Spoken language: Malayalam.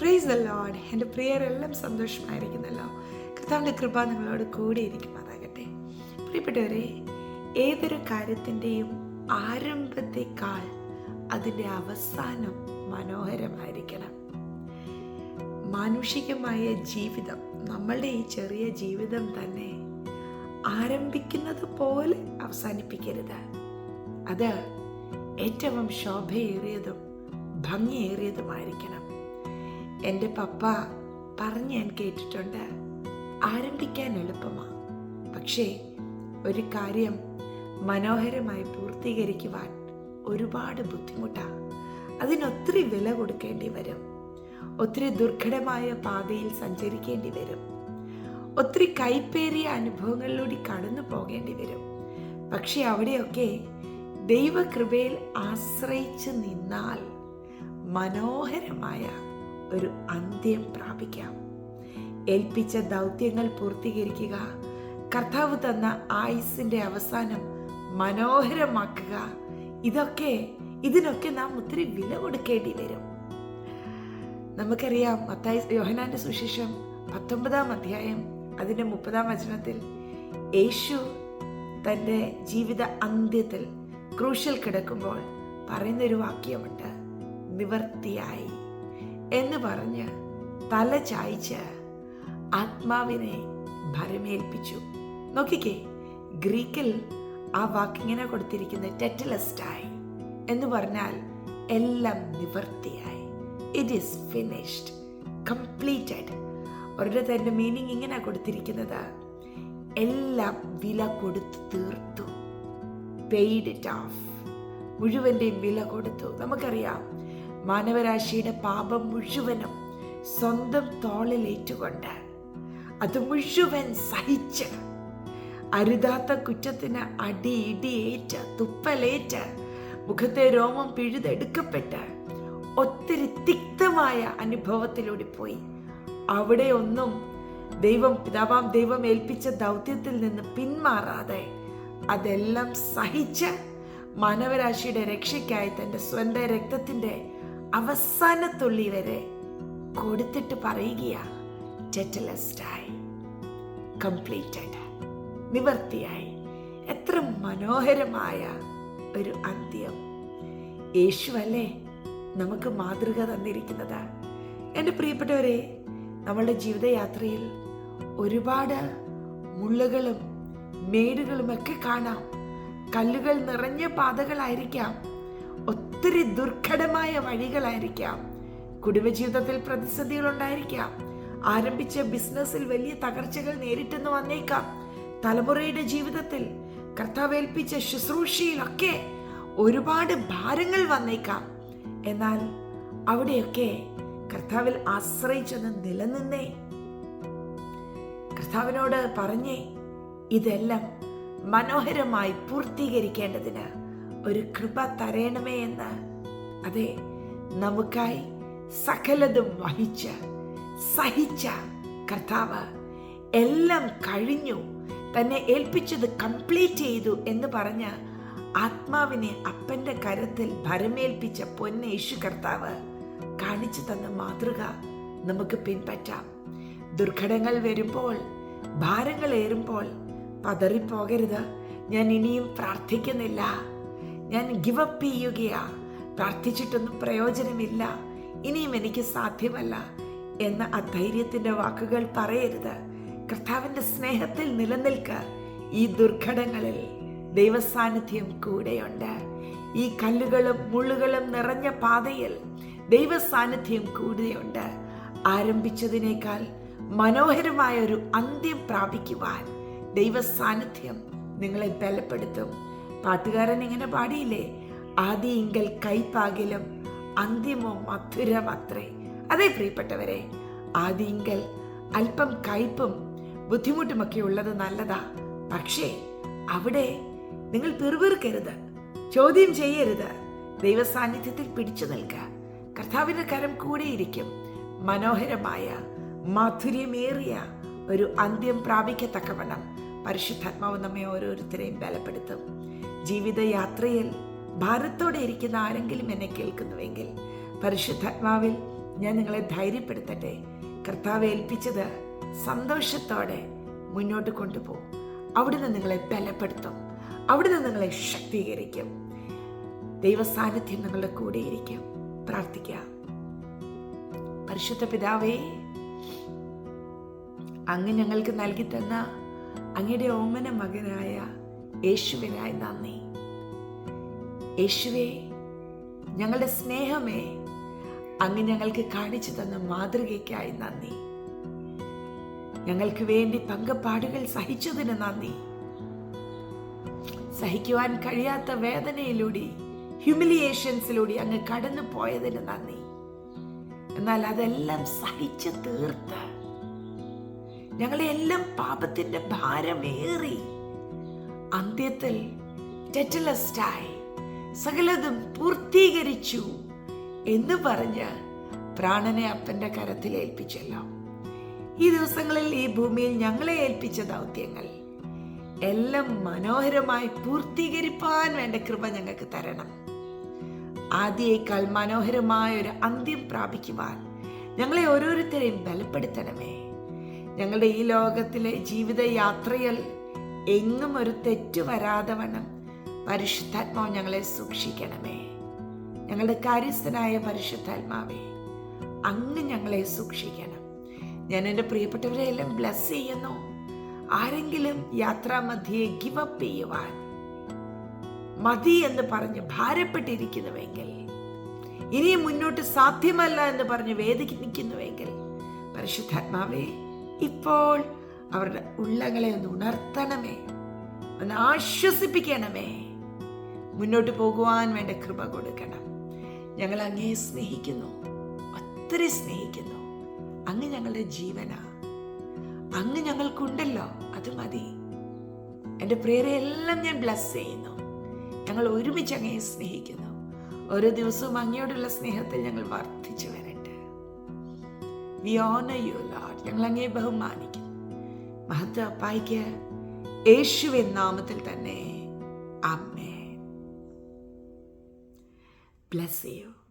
Praise the Lord. എൻ്റെ പ്രിയരെല്ലാം സന്തോഷമായിരിക്കുന്നല്ലോ. കർത്താവിൻ്റെ കൃപ നിങ്ങളോട് കൂടെ ഇരിക്കുമാറാകട്ടെ. പ്രിയപ്പെട്ടവരെ, ഏതൊരു കാര്യത്തിൻ്റെയും ആരംഭത്തെക്കാൾ അതിൻ്റെ അവസാനം മനോഹരമായിരിക്കണം. മാനുഷികമായ ജീവിതം, നമ്മളുടെ ഈ ചെറിയ ജീവിതം തന്നെ ആരംഭിക്കുന്നത് പോലെ അവസാനിപ്പിക്കരുത്. അത് ഏറ്റവും ശോഭയേറിയതും ഭംഗിയേറിയതുമായിരിക്കണം. എൻ്റെ പപ്പ പറഞ്ഞ് ഞാൻ കേട്ടിട്ടുണ്ട്, ആരംഭിക്കാൻ എളുപ്പമാണ്, പക്ഷേ ഒരു കാര്യം മനോഹരമായി പൂർത്തീകരിക്കുവാൻ ഒരുപാട് ബുദ്ധിമുട്ടാണ്. അതിനൊത്തിരി വില കൊടുക്കേണ്ടി വരും, ഒത്തിരി ദുർഘടമായ പാതയിൽ സഞ്ചരിക്കേണ്ടി വരും, ഒത്തിരി കൈപ്പേറിയ അനുഭവങ്ങളിലൂടെ കടന്നു പോകേണ്ടി വരും. പക്ഷെ അവിടെയൊക്കെ ദൈവകൃപയിൽ ആശ്രയിച്ച് നിന്നാൽ മനോഹരമായ ഒരു അന്ത്യം പ്രാപിക്കാം. ഏൽപ്പിച്ച ദൗത്യങ്ങൾ പൂർത്തീകരിക്കുക, കർത്താവ് തന്ന ആയുസ്സിൻ്റെ അവസാനം മനോഹരമാക്കുക, ഇതിനൊക്കെ നാം ഒത്തിരി വില കൊടുക്കേണ്ടി വരും. നമുക്കറിയാം, യോഹന്നാന്റെ സുവിശേഷം 19-ാം അധ്യായം അതിൻ്റെ 30-ാം വചനത്തിൽ യേശു തൻ്റെ ജീവിത അന്ത്യത്തിൽ ക്രൂശിൽ കിടക്കുമ്പോൾ പറയുന്നൊരു വാക്യമുണ്ട്, നിവർത്തിയായി എന്ന് പറഞ്ഞ് തല ചായ്ച്ച് ആത്മാവിനെ ഭരമേൽപ്പിച്ചു. നോക്കിക്കേ, ഗ്രീക്കിൽ ആ വാക്കിങ്ങനെ കൊടുത്തിരിക്കുന്നത് ടെറ്റലസ്റ്റായി എന്ന് പറഞ്ഞാൽ എല്ലാം നിവർത്തിയായി. It is finished, completed. അവരുടെ തന്നെ മീനിങ് ഇങ്ങനെ കൊടുത്തിരിക്കുന്നത്, എല്ലാം വില കൊടുത്ത് തീർത്തു, പെയ്ഡ് ഇറ്റ് ഓഫ്, മുഴുവൻ്റെയും വില കൊടുത്തു. നമുക്കറിയാം, മാനവരാശിയുടെ പാപം മുഴുവനും സ്വന്തം തോളിലേറ്റുകൊണ്ട് അത് മുഴുവൻ സഹിച്ച്, അരുതാത്ത കുറ്റത്തിന് അടി ഇടിയേറ്റ്, തുപ്പലേറ്റ്, മുഖത്തെ രോമം പിഴുതെടുക്കപ്പെട്ട് ഒത്തിരി തിക്തമായ അനുഭവത്തിലൂടെ പോയി. അവിടെ ഒന്നും പിതാവാം ദൈവം ഏൽപ്പിച്ച ദൗത്യത്തിൽ നിന്ന് പിന്മാറാതെ അതെല്ലാം സഹിച്ച് മാനവരാശിയുടെ രക്ഷയ്ക്കായി തൻ്റെ സ്വന്തം രക്തത്തിൻ്റെ അവസാനത്തുള്ളി വരെ കൊടുത്തിട്ട് പറയുകയാ, ടെറ്റലസ്റ്റായി, കംപ്ലീറ്റഡ്, നിവർത്തിയായി. എത്ര മനോഹരമായ ഒരു അന്ത്യം! യേശുവല്ലേ നമുക്ക് മാതൃക തന്നിരിക്കുന്നത്. എൻ്റെ പ്രിയപ്പെട്ടവരെ, നമ്മളുടെ ജീവിതയാത്രയിൽ ഒരുപാട് മുള്ളുകളും മേടുകളും ഒക്കെ കാണാം. കല്ലുകൾ നിറഞ്ഞ പാതകളായിരിക്കാം, ഒത്തിരി ദുർഘടമായ വഴികളായിരിക്കാം, കുടുംബജീവിതത്തിൽ പ്രതിസന്ധികൾ ഉണ്ടായിരിക്കാം, ആരംഭിച്ച ബിസിനസ്സിൽ വലിയ തകർച്ചകൾ നേരിട്ടെന്ന് വന്നേക്കാം, തലമുറയുടെ ജീവിതത്തിൽ കർത്താവേൽപ്പിച്ച ശുശ്രൂഷയിലൊക്കെ ഒരുപാട് ഭാരങ്ങൾ വന്നേക്കാം. എന്നാൽ അവിടെയൊക്കെ കർത്താവിൽ ആശ്രയിച്ചെന്ന് നിലനിന്നേ, കർത്താവിനോട് പറഞ്ഞേ, ഇതെല്ലാം മനോഹരമായി പൂർത്തീകരിക്കേണ്ടതിന് ഒരു കൃപ തരയണമേ എന്ന്. അതെ, നമുക്കായി സകലതും വഹിച്ച് സഹിച്ച കർത്താവ് എല്ലാം കഴിഞ്ഞു, തന്നെ ഏൽപ്പിച്ചത് കംപ്ലീറ്റ് ചെയ്തു എന്ന് പറഞ്ഞ് ആത്മാവിനെ അപ്പൻ്റെ കരത്തിൽ ഭരമേൽപ്പിച്ച പൊന്നേശു കർത്താവ് കാണിച്ചു തന്ന മാതൃക നമുക്ക് പിൻപറ്റാം. ദുർഘടങ്ങൾ വരുമ്പോൾ, ഭാരങ്ങൾ ഏറുമ്പോൾ പതറിപ്പോകരുത്. ഞാൻ ഇനിയും പ്രാർത്ഥിക്കുന്നില്ല, ഞാൻ ഗിവപ്പ് ചെയ്യുകയാ, പ്രാർത്ഥിച്ചിട്ടൊന്നും പ്രയോജനമില്ല, ഇനിയും എനിക്ക് സാധ്യമല്ല എന്ന അധൈര്യത്തിൻ്റെ വാക്കുകൾ പറയരുത്. കർത്താവിൻ്റെ സ്നേഹത്തിൽ നിലനിൽക്കുക. ഈ ദുർഘടങ്ങളിൽ ദൈവസാന്നിധ്യം കൂടെയുണ്ട്. ഈ കല്ലുകളും മുള്ളുകളും നിറഞ്ഞ പാതയിൽ ദൈവസാന്നിധ്യം കൂടെയുണ്ട്. ആരംഭിച്ചതിനേക്കാൾ മനോഹരമായ ഒരു അന്ത്യം പ്രാപിക്കുവാൻ ദൈവസാന്നിധ്യം നിങ്ങളെ ബലപ്പെടുത്തും. പാട്ടുകാരൻ ഇങ്ങനെ പാടിയില്ലേ, ആദിയിങ്കൽ കൈപ്പാകിലും അന്ത്യമോ മധുരമത്രേ. അതേ പ്രിയപ്പെട്ടവരെ, ആദിയിങ്കൽ അല്പം കയ്പും ബുദ്ധിമുട്ടുമൊക്കെ ഉള്ളത് നല്ലതാ. പക്ഷേ അവിടെ നിങ്ങൾ പിറുപിറുക്കരുത്, ചോദ്യം ചെയ്യരുത്. ദൈവസാന്നിധ്യത്തിൽ പിടിച്ചു നിൽക്കുക. കർത്താവിൻ്റെ കരം കൂടെയിരിക്കും. മനോഹരമായ മാധുര്യമേറിയ ഒരു അന്ത്യം പ്രാപിക്കത്തക്കവണ്ണം പരിശുദ്ധാത്മാവ് നമ്മെ ഓരോരുത്തരെയും ബലപ്പെടുത്തും. ജീവിതയാത്രയിൽ ഭാരത്തോടെ ഇരിക്കുന്ന ആരെങ്കിലും എന്നെ കേൾക്കുന്നുവെങ്കിൽ പരിശുദ്ധാത്മാവിൽ ഞാൻ നിങ്ങളെ ധൈര്യപ്പെടുത്തട്ടെ. കർത്താവ് ഏൽപ്പിച്ചത് സന്തോഷത്തോടെ മുന്നോട്ട് കൊണ്ടുപോകും. അവിടുന്ന് നിങ്ങളെ ബലപ്പെടുത്തും, അവിടുന്ന് നിങ്ങളെ ശക്തീകരിക്കും. ദൈവ സാന്നിധ്യം നിങ്ങളുടെ കൂടെയിരിക്കും. പ്രാർത്ഥിക്കാം. പരിശുദ്ധ പിതാവേ, അങ്ങ് ഞങ്ങൾക്ക് നൽകി തന്ന അങ്ങയുടെ ഓമന മകനായ യേശുവിനായി നന്ദി. യേശുവേ, ഞങ്ങളുടെ സ്നേഹമേ, അങ്ങ് ഞങ്ങൾക്ക് കാണിച്ചു തന്ന മാതൃകയ്ക്കായി നന്ദി. ഞങ്ങൾക്ക് വേണ്ടി പങ്കപ്പാടുകൾ സഹിച്ചതിന് നന്ദി. സഹിക്കുവാൻ കഴിയാത്ത വേദനയിലൂടെ, ഹ്യൂമിലിയേഷൻസിലൂടെ അങ്ങ് കടന്നു പോയതിന് നന്ദി. എന്നാൽ അതെല്ലാം സഹിച്ചു തീർത്ത് ഞങ്ങളെ എല്ലാം പാപത്തിന്റെ ഭാരമേറി അന്ത്യത്തിൽ ടെറ്റലസ്റ്റായി സകലതും പൂർത്തീകരിച്ചു എന്ന് പറഞ്ഞ് പ്രാണനെ അപ്പന്റെ കരത്തിൽ ഏൽപ്പിച്ചല്ലോ. ഈ ദിവസങ്ങളിൽ ഈ ഭൂമിയിൽ ഞങ്ങളെ ഏൽപ്പിച്ച ദൗത്യങ്ങൾ എല്ലാം മനോഹരമായി പൂർത്തീകരിപ്പാൻ വേണ്ട കൃപ ഞങ്ങൾക്ക് തരണം. ആദ്യേക്കാൾ മനോഹരമായ ഒരു അന്ത്യം പ്രാപിക്കുവാൻ ഞങ്ങളെ ഓരോരുത്തരെയും ബലപ്പെടുത്തണമേ. ഞങ്ങളുടെ ഈ ലോകത്തിലെ ജീവിതയാത്രയിൽ എങ്ങും ഒരു തെറ്റു വരാതെ വണ്ണം പരിശുദ്ധാത്മാവ് ഞങ്ങളെ സൂക്ഷിക്കണമേ. ഞങ്ങളുടെ കാര്യസ്ഥനായ പരിശുദ്ധാത്മാവേ, അങ്ങ് ഞങ്ങളെ സൂക്ഷിക്കണം. ഞാൻ എൻ്റെ പ്രിയപ്പെട്ടവരെ എല്ലാം ബ്ലസ് ചെയ്യുന്നു. ആരെങ്കിലും യാത്രാമധ്യേ ഗിവ് അപ്പ് ചെയ്യുവാൻ മതി എന്ന് പറഞ്ഞ് ഭാരപ്പെട്ടിരിക്കുന്നുവെങ്കിൽ, ഇനിയും മുന്നോട്ട് സാധ്യമല്ല എന്ന് പറഞ്ഞ് വേദനിക്കുന്നുവെങ്കിൽ, പരിശുദ്ധാത്മാവേ, ഇപ്പോൾ അവരുടെ ഉള്ളങ്ങളെ ഒന്ന് ഉണർത്തണമേ, ഒന്ന് ആശ്വസിപ്പിക്കണമേ. മുന്നോട്ട് പോകുവാൻ വേണ്ട കൃപ കൊടുക്കണം. ഞങ്ങൾ അങ്ങേ സ്നേഹിക്കുന്നു, ഒത്തിരി സ്നേഹിക്കുന്നു. അങ്ങ് ഞങ്ങളുടെ ജീവനാ. അങ്ങ് ഞങ്ങൾക്കുണ്ടല്ലോ, അത് മതി. എൻ്റെ പ്രിയരെ എല്ലാം ഞാൻ ബ്ലസ് ചെയ്യുന്നു. ഞങ്ങൾ ഒരുമിച്ച് അങ്ങയെ സ്നേഹിക്കുന്നു. ഓരോ ദിവസവും അങ്ങയോടുള്ള സ്നേഹത്തിൽ ഞങ്ങൾ വർദ്ധിച്ചു വരട്ടെ. We honour you lord. ഞങ്ങൾ അങ്ങയെ ബഹുമാനിക്കുന്നു. മഹത്വ അപ്പായിക്ക് യേശുവിൻ നാമത്തിൽ തന്നെ ആമേൻ. Bless you.